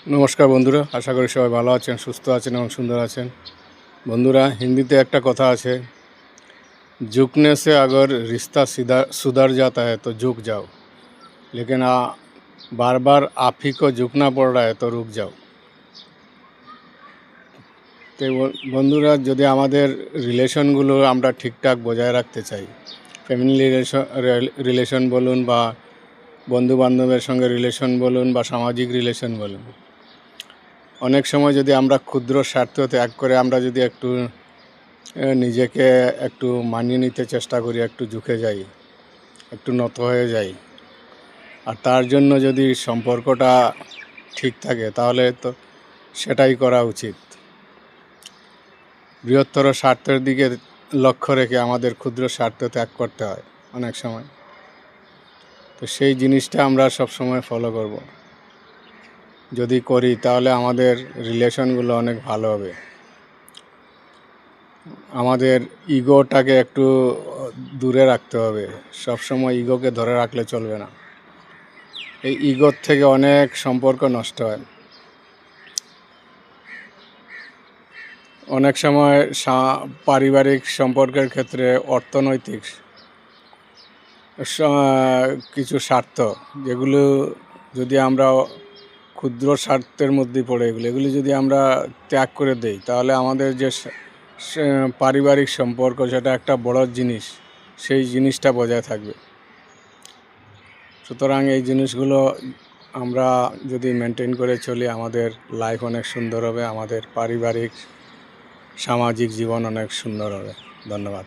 नमस्कार बंधुरा आशा करी सबाई भालो आছেন সুস্থ আছেন এবং সুন্দর আছেন। बंधुरा हिंदीते एक कथा आछे, झुकने से अगर रिश्ता सुधर जाता है तो झुक जाओ, लेकिन बार बार आप ही को झुकना पड़ रहा है तो रुक जाओ। तो बंधुरा यदि आमादेर रिलेशनगुलो आमरा ठीकठाक बजाय रखते चाই, फैमिली रिलेशन बोलुन बा बंधु बान्धवेर संगे रिलेशन बोलुन बा सामाजिक रिलेशन बोलुन, अनेक समय यदि आमरा क्षुद्र स्वार्थ त्याग करे आमरा यदि एकटू निजेके एकटू मानिये निते चेष्टा करी, एकटू झुके जाई, एकटू নত हये जाई, और तार जन्य यदि सम्पर्कटा ठीक थाके ताहले तो सेटाई करा उचित। बृहत्तर स्वार्थेर दिके लक्ष्य रेखे आमादेर क्षुद्र स्वार्थ त्याग करते हय अनेक समय। तो सेई जिनिसटा आमरा सब समय फलो करब, यदि करी ताहले आमादेर रिलेशनगुलो अनेक भालो होबे। आमादेर इगोटाके एकटू दूरे राखते होबे, सब समय इगोके धरे राखले चलबे ना। এই ইগোর থেকে অনেক সম্পর্ক নষ্ট হয়। অনেক সময় পারিবারিক সম্পর্কের ক্ষেত্রে অর্থনৈতিক কিছু স্বার্থ, যেগুলো যদি আমরা ক্ষুদ্র স্বার্থের মধ্যে পড়ে এগুলি যদি আমরা ত্যাগ করে দেই তাহলে আমাদের যে পারিবারিক সম্পর্ক সেটা একটা বড় জিনিস, সেই জিনিসটা বজায় থাকবে। সুতরাং এই জিনিসগুলো আমরা যদি মেনটেন করে চলি আমাদের লাইফ অনেক সুন্দর হবে, আমাদের পারিবারিক সামাজিক জীবন অনেক সুন্দর হবে। ধন্যবাদ।